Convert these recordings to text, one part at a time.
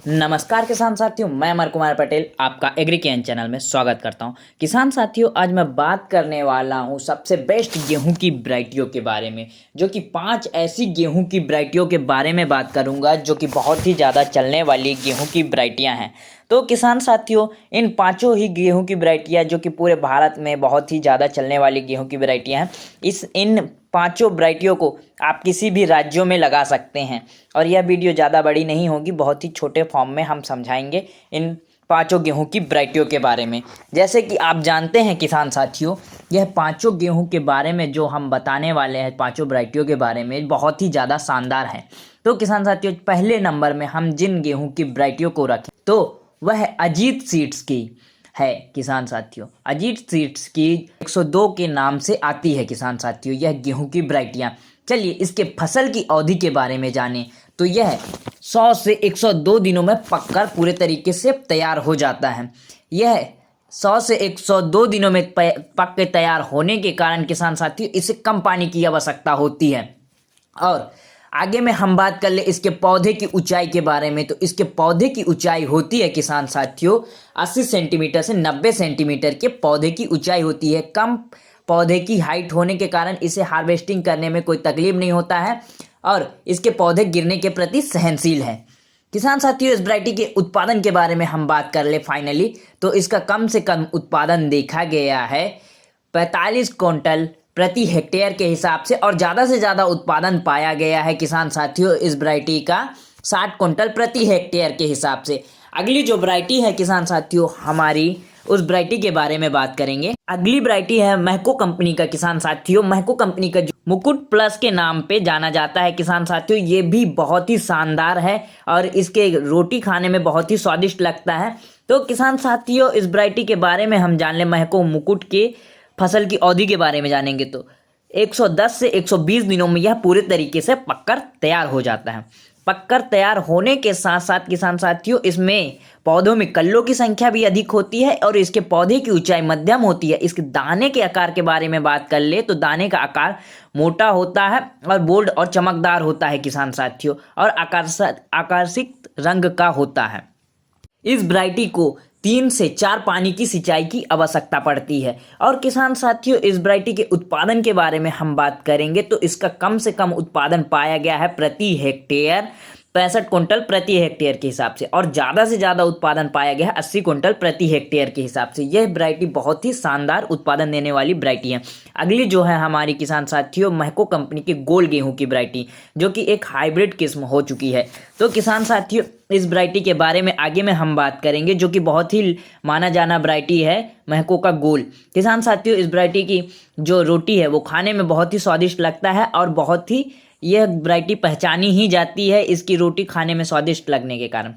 नमस्कार किसान साथियों, मैं अमर कुमार पटेल आपका एग्री ज्ञान चैनल में स्वागत करता हूं। किसान साथियों, आज मैं बात करने वाला हूं सबसे बेस्ट गेहूं की वैरायटियों के बारे में, जो कि 5 ऐसी गेहूं की वैरायटियों के बारे में बात करूंगा जो कि बहुत ही ज़्यादा चलने वाली गेहूं की वैरायटियां हैं। तो किसान साथियों, इन पाँचों ही गेहूं की वैरायटियां जो कि पूरे भारत में बहुत ही ज़्यादा चलने वाली गेहूं की वैरायटियां हैं, इन पांचों वैरायटियों को आप किसी भी राज्यों में लगा सकते हैं। और यह वीडियो ज़्यादा बड़ी नहीं होगी, बहुत ही छोटे फॉर्म में हम समझाएंगे इन पांचों गेहूं की वैरायटियों के बारे में। जैसे कि आप जानते हैं किसान साथियों, यह पांचों गेहूं के बारे में जो हम बताने वाले हैं, पांचों वैरायटियों के बारे में बहुत ही ज़्यादा शानदार है। तो किसान साथियों, पहले नंबर में हम जिन गेहूं की वैरायटियों को रखें तो वह अजीत सीड्स की है। किसान साथियों, अजीत सीड्स की 102 के नाम से आती है। किसान साथियों, यह गेहूं की वैरायटियां, चलिए इसके फसल की अवधि के बारे में जानें। तो यह 100 से 102 दिनों में पककर पूरे तरीके से तैयार हो जाता है। यह 100 से 102 दिनों में पक के तैयार होने के कारण किसान साथियों, इसे कम पानी की आवश्यकता होती है। और आगे में हम बात कर ले इसके पौधे की ऊंचाई के बारे में। तो इसके पौधे की ऊंचाई होती है किसान साथियों 80 सेंटीमीटर से 90 सेंटीमीटर के पौधे की ऊंचाई होती है। कम पौधे की हाइट होने के कारण इसे हार्वेस्टिंग करने में कोई तकलीफ नहीं होता है और इसके पौधे गिरने के प्रति सहनशील है। किसान साथियों, इस वैरायटी के उत्पादन के बारे में हम बात कर ले फाइनली, तो इसका कम से कम उत्पादन देखा गया है 45 क्विंटल प्रति हेक्टेयर के हिसाब से, और ज़्यादा से ज़्यादा उत्पादन पाया गया है किसान साथियों इस वैरायटी का 60 क्विंटल प्रति हेक्टेयर के हिसाब से। अगली जो वैरायटी है किसान साथियों हमारी, उस वैरायटी के बारे में बात करेंगे। अगली वैरायटी है महको कंपनी का। किसान साथियों, महको कंपनी का जो मुकुट प्लस के नाम पे जाना जाता है किसान साथियों, ये भी बहुत ही शानदार है और इसके रोटी खाने में बहुत ही स्वादिष्ट लगता है। तो किसान साथियों, इस वैरायटी के बारे में हम जान लें। महको मुकुट के फसल की अवधि के बारे में जानेंगे तो 110 से 120 दिनों में यह पूरे तरीके से पककर तैयार हो जाता है। पककर तैयार होने के साथ साथ किसान साथियों, इसमें पौधों में कल्लों की संख्या भी अधिक होती है और इसके पौधे की ऊंचाई मध्यम होती है। इसके दाने के आकार के बारे में बात कर ले तो दाने का आकार मोटा होता है और बोल्ड और चमकदार होता है किसान साथियों, और आकर्षित रंग का होता है। इस वैरायटी को 3 से 4 पानी की सिंचाई की आवश्यकता पड़ती है। और किसान साथियों, इस वैरायटी के उत्पादन के बारे में हम बात करेंगे तो इसका कम से कम उत्पादन पाया गया है प्रति हेक्टेयर 65 क्विंटल प्रति हेक्टेयर के हिसाब से, और ज़्यादा से ज़्यादा उत्पादन पाया गया है 80 क्विंटल प्रति हेक्टेयर के हिसाब से। यह वैरायटी बहुत ही शानदार उत्पादन देने वाली वैरायटी है। अगली जो है हमारी किसान साथियों, महको कंपनी की गोल गेहूं की वैरायटी, जो कि एक हाइब्रिड किस्म हो चुकी है। तो किसान साथियों, इस वैरायटी के बारे में आगे में हम बात करेंगे, जो कि बहुत ही माना जाना वैरायटी है महको का गोल। किसान साथियों, इस वैरायटी की जो रोटी है वो खाने में बहुत ही स्वादिष्ट लगता है और बहुत ही यह वैरायटी पहचानी ही जाती है इसकी रोटी खाने में स्वादिष्ट लगने के कारण।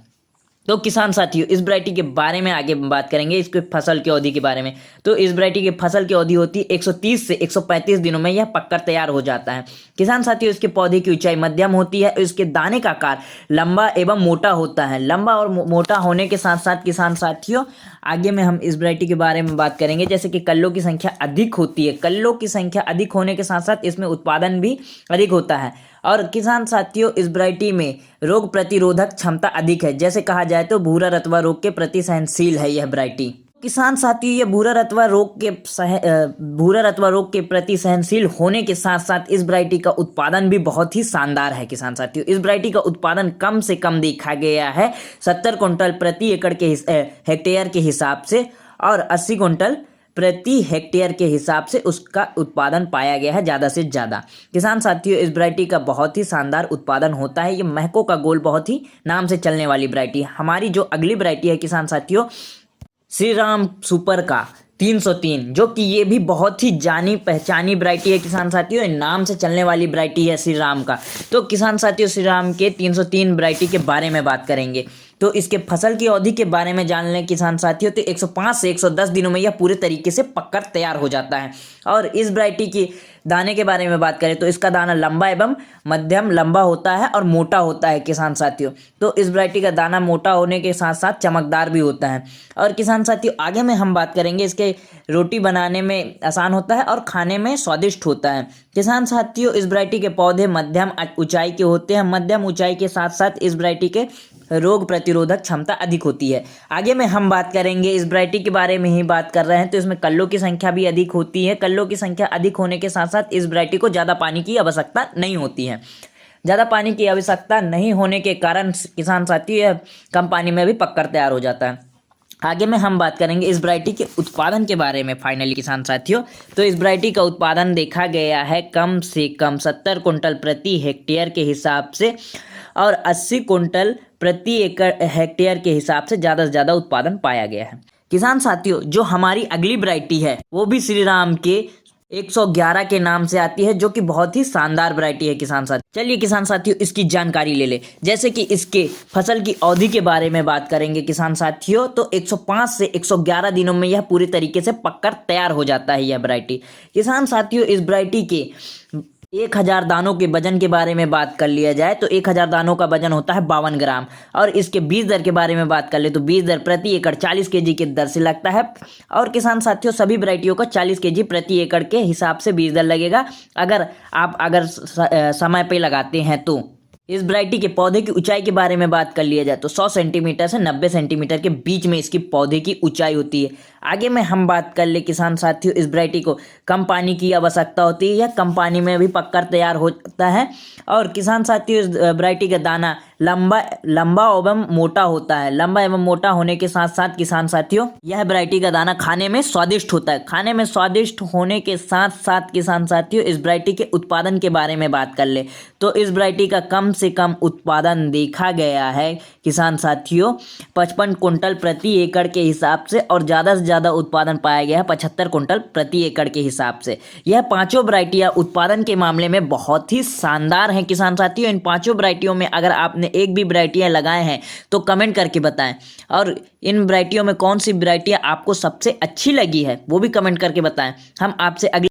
तो किसान साथियों, इस वैरायटी के बारे में आगे बात करेंगे, इसके फसल की अवधि के बारे में। तो इस वैरायटी की फसल की अवधि होती है 130 से 135 दिनों में यह पककर तैयार हो जाता है। किसान साथियों, इसके पौधे की ऊंचाई मध्यम होती है और इसके दाने का आकार लंबा एवं मोटा होता है। लंबा और मोटा होने के साथ साथ किसान साथियों, आगे में हम इस वैरायटी के बारे में बात करेंगे, जैसे कि कल्लों की संख्या अधिक होती है। कल्लों की संख्या अधिक होने के साथ साथ इसमें उत्पादन भी अधिक होता है। और किसान साथियों, इस वैरायटी में रोग प्रतिरोधक क्षमता अधिक है। जैसे कहा जाए तो भूरा रतवा रोग के प्रति सहनशील है यह वैरायटी। किसान साथियों, ये भूरा रतवा रोग के प्रति सहनशील होने के साथ साथ इस वैरायटी का उत्पादन भी बहुत ही शानदार है। किसान साथियों, इस वैरायटी का उत्पादन कम से कम देखा गया है 70 क्विंटल प्रति एकड़ के हेक्टेयर के हिसाब से, और 80 क्विंटल प्रति हेक्टेयर के हिसाब से उसका उत्पादन पाया गया है ज़्यादा से ज़्यादा। किसान साथियों, इस वैरायटी का बहुत ही शानदार उत्पादन होता है। ये महको का गोल बहुत ही नाम से चलने वाली वैरायटी है। हमारी जो अगली वैरायटी है किसान साथियों, श्री राम सुपर का 303, जो कि ये भी बहुत ही जानी पहचानी वैरायटी है किसान साथियों, नाम से चलने वाली वैरायटी है श्री राम का। तो किसान साथियों, श्री राम के 303 वैरायटी के बारे में बात करेंगे। तो इसके फसल की अवधि के बारे में जान लें किसान साथियों, तो 105 से 110 दिनों में यह पूरे तरीके से पककर तैयार हो जाता है। और इस वैरायटी की दाने के बारे में बात करें तो इसका दाना लंबा एवं मध्यम लंबा होता है और मोटा होता है किसान साथियों। तो इस वैरायटी का दाना मोटा होने के साथ साथ चमकदार भी होता है। और किसान साथियों, आगे में हम बात करेंगे, इसके रोटी बनाने में आसान होता है और खाने में स्वादिष्ट होता है। किसान साथियों, इस वैरायटी के पौधे मध्यम ऊंचाई के होते हैं। मध्यम ऊंचाई के साथ साथ इस वैरायटी के रोग प्रतिरोधक क्षमता अधिक होती है। आगे में हम बात करेंगे इस वैरायटी के बारे में ही बात कर रहे हैं, तो इसमें कल्लों की संख्या भी अधिक होती है। कल्लों की संख्या अधिक होने के साथ साथ इस वैरायटी को ज़्यादा पानी की आवश्यकता नहीं होती है। ज़्यादा पानी की आवश्यकता नहीं होने के कारण किसान साथियों यह कम पानी में भी पककर तैयार हो जाता है। आगे में हम बात करेंगे इस वैरायटी के उत्पादन के बारे में फाइनली किसान साथियों। तो इस वैरायटी का उत्पादन देखा गया है कम से कम 70 कुंटल प्रति हेक्टेयर के हिसाब से और 80 कुंटल प्रति एकड़ हेक्टेयर के हिसाब से ज़्यादा उत्पादन पाया गया है। किसान साथियों, जो हमारी अगली वैरायटी है वो भी श्री राम के 111 के नाम से आती है, जो कि बहुत ही शानदार वैरायटी है किसान साथियों। चलिए किसान साथियों, इसकी जानकारी ले ले। जैसे कि इसके फसल की अवधि के बारे में बात करेंगे किसान साथियों, तो 105 से 111 दिनों में यह पूरी तरीके से पककर तैयार हो जाता है यह वैरायटी। किसान साथियों, इस वैरायटी के 1000 दानों के वजन के बारे में बात कर लिया जाए तो 1000 दानों का वजन होता है 52 ग्राम। और इसके बीज दर के बारे में बात कर ले तो बीज दर प्रति एकड़ 40 केजी के दर से लगता है। और किसान साथियों, सभी वैरायटियों का 40 केजी प्रति एकड़ के हिसाब से बीज दर लगेगा अगर आप समय पे लगाते हैं तो। इस वैरायटी के पौधे की ऊंचाई के बारे में बात कर लिया जाए तो 100 सेंटीमीटर से 90 सेंटीमीटर के बीच में इसकी पौधे की ऊंचाई होती है। आगे में हम बात कर ले किसान साथियों, इस वैरायटी को कम पानी की आवश्यकता होती है या कम पानी में भी पककर तैयार होता है। और किसान साथियों, इस वैरायटी का दाना लंबा एवं मोटा होता है। लंबा एवं मोटा होने के साथ साथ किसान साथियों, यह वैरायटी का दाना खाने में स्वादिष्ट होता है। खाने में स्वादिष्ट होने के साथ साथ किसान साथियों, इस वैरायटी के उत्पादन के बारे में बात कर ले तो इस वैरायटी का कम से कम उत्पादन देखा गया है किसान साथियों 55 कुंटल प्रति एकड़ के हिसाब से और ज़्यादा से ज़्यादा उत्पादन पाया गया है 75 कुंटल प्रति एकड़ के हिसाब से। यह पांचों वैरायटियां उत्पादन के मामले में बहुत ही शानदार हैं किसान साथियों। इन पांचों वैरायटियों में अगर आपने एक भी वैरायटियां लगाए हैं तो कमेंट करके बताएं, और इन वैरायटियों में कौन सी वैरायटियां आपको सबसे अच्छी लगी है वो भी कमेंट करके बताएं। हम आपसे अगले